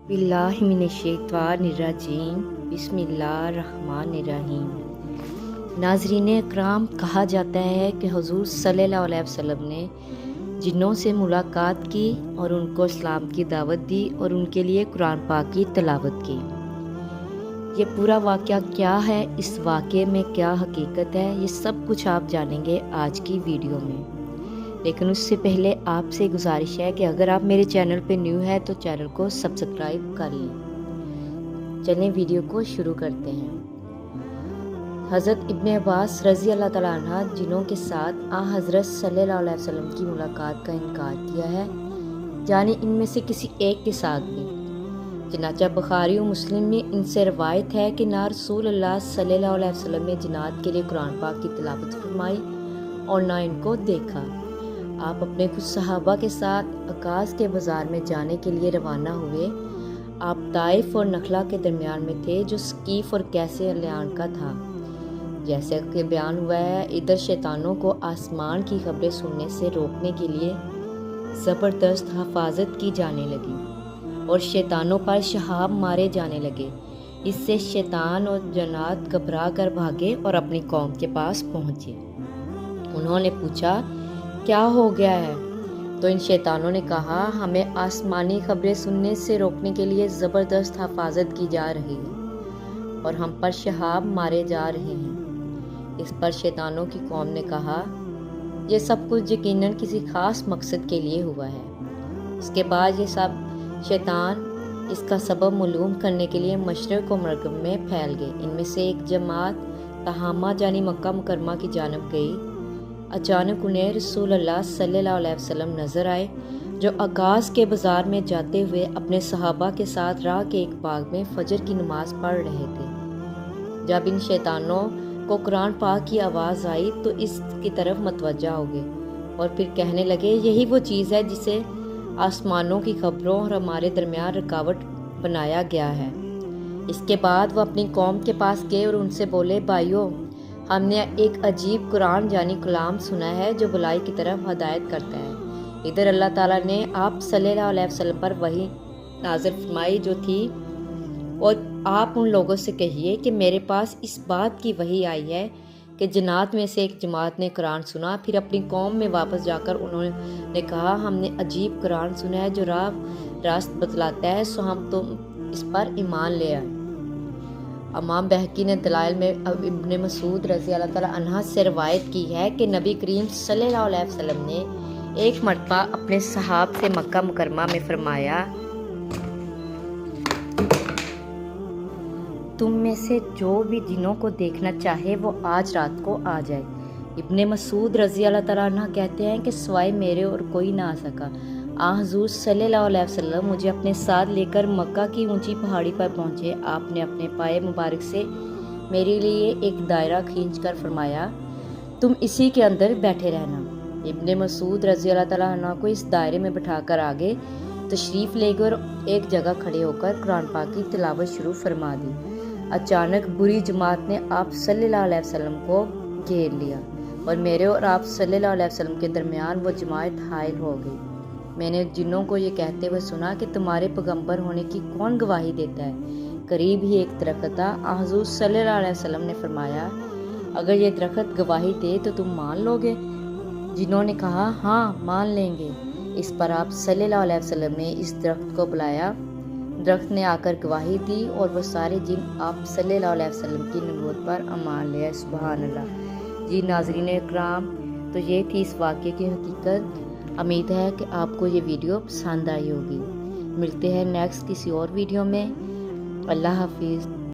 बिल्लाहि मिनश्शैतानिर्रजीम बिस्मिल्लाहिर्रहमानिर्रहीम। नाज़रीन इकराम, कहा जाता है कि हुज़ूर सल्लल्लाहु अलैहि वसल्लम ने जिन्नों से मुलाकात की और उनको इस्लाम की दावत दी और उनके लिए कुरान पाक की तिलावत की। ये पूरा वाक़या क्या है, इस वाक़े में क्या हकीकत है, ये सब कुछ आप जानेंगे आज की वीडियो में। लेकिन उससे पहले आपसे गुजारिश है कि अगर आप मेरे चैनल पे न्यू है तो चैनल को सब्सक्राइब कर लें। चलें वीडियो को शुरू करते हैं। हज़रत इब्ने अब्बास रज़ी अल्लाह तआला अन्हा जिन्हों के साथ हज़रत सल्लल्लाहु अलैहि वसल्लम की मुलाकात का इनकार किया है, यानी इनमें से किसी एक के साथ भी। चनाचा बुखारी और मुस्लिम में इनसे रवायत है कि ना रसूलुल्लाह सल्लल्लाहु अलैहि वसल्लम ने जिन्नात के लिए कुरान पाक की तिलावत फरमाई और ना इनको देखा। आप अपने कुछ सहाबा के साथ अकास के बाज़ार में जाने के लिए रवाना हुए। आप ताइफ और नखला के दरमियान में थे, जो सकीफ़ और कैसे अलियान का था। जैसे कि बयान हुआ है, इधर शैतानों को आसमान की खबरें सुनने से रोकने के लिए ज़बरदस्त हिफाजत की जाने लगी और शैतानों पर शहाब मारे जाने लगे। इससे शैतान और जन्नात घबरा कर भागे और अपनी कौम के पास पहुँचे। उन्होंने पूछा, क्या हो गया है? तो इन शैतानों ने कहा, हमें आसमानी खबरें सुनने से रोकने के लिए ज़बरदस्त हिफाजत की जा रही है और हम पर शहाब मारे जा रहे हैं। इस पर शैतानों की कौम ने कहा, यह सब कुछ यकीनन किसी ख़ास मकसद के लिए हुआ है। इसके बाद ये सब शैतान इसका सबब मालूम करने के लिए मशरिक़ और मग़रिब में फैल गए। इनमें से एक जमात तहामा यानी मक्का मुकरमा की जानब गई। अचानक उन्हें रसूलुल्लाह सल्लल्लाहु अलैहि वसल्लम नज़र आए, जो आकाश के बाज़ार में जाते हुए अपने सहाबा के साथ राह के एक बाग में फजर की नमाज पढ़ रहे थे। जब इन शैतानों को कुरान पाक की आवाज़ आई तो इसकी तरफ मतवज्जा हो गए और फिर कहने लगे, यही वो चीज़ है जिसे आसमानों की खबरों और हमारे दरमियान रुकावट बनाया गया है। इसके बाद वो अपनी कौम के पास गए और उनसे बोले, भाइयों, हमने एक अजीब कुरान यानी कलाम सुना है जो भलाई की तरफ हदायत करता है। इधर अल्लाह ताला ने आप सल्लल्लाहु अलैहि वसल्लम पर वही नाज़िल फरमाई जो थी, और आप उन लोगों से कहिए कि मेरे पास इस बात की वही आई है कि जन्नात में से एक जमात ने कुरान सुना। फिर अपनी कौम में वापस जाकर उन्होंने कहा, हमने अजीब कुरान सुना है जो रास्त बतलाता है, सो हम तो इस पर ईमान ले आए। इमाम बहकी ने दलाइल में इब्ने मसूद रज़ी अल्लाह तआला अन्हा से रवायत की है कि नबी करीम सल्लल्लाहु अलैहि वसल्लम ने एक मरतबा अपने सहाब से मक्का मुकरमा में फरमाया, तुम में से जो भी जिनों को देखना चाहे वो आज रात को आ जाए। इब्ने मसूद रज़ी अल्लाह तआला अन्हा कहते हैं कि सवाए मेरे और कोई ना आ सका। हुज़ूर सल्लल्लाहु अलैहि वसल्लम मुझे अपने साथ लेकर मक्का की ऊंची पहाड़ी पर पहुंचे। आपने अपने पाए मुबारक से मेरे लिए एक दायरा खींचकर फरमाया, तुम इसी के अंदर बैठे रहना। इब्ने मसूद रज़ी अल्लाह तआला अन्हा को इस दायरे में बिठाकर आगे तशरीफ़ ले गए और एक जगह खड़े होकर कुरान पाक की तिलावत शुरू फरमा दी। अचानक बुरी जमात ने आप सल्लल्लाहु अलैहि वसल्लम को घेर लिया और मेरे और आप सल्लल्लाहु अलैहि वसल्लम के दरमियान वो जमात हायल हो गई। मैंने जिन्नों को ये कहते हुए सुना कि तुम्हारे पैगंबर होने की कौन गवाही देता है? करीब ही एक दरख्त था। हुज़ूर सल्लल्लाहु अलैहि वसल्लम ने फरमाया, अगर ये दरख्त गवाही दे तो तुम मान लोगे? जिन्होंने कहा, हाँ मान लेंगे। इस पर आप सल्लल्लाहु अलैहि वसल्लम ने इस दरख्त को बुलाया। दरख्त ने आकर गवाही दी और वो सारे जिन आप सल्लल्लाहु अलैहि वसल्लम की नबूवत पर ईमान ले। सुभान अल्लाह। जी नाज़रीन इकराम, तो ये थी इस वाक़े की हकीकत। उम्मीद है कि आपको ये वीडियो पसंद आई होगी। मिलते हैं नेक्स्ट किसी और वीडियो में। अल्लाह हाफिज़।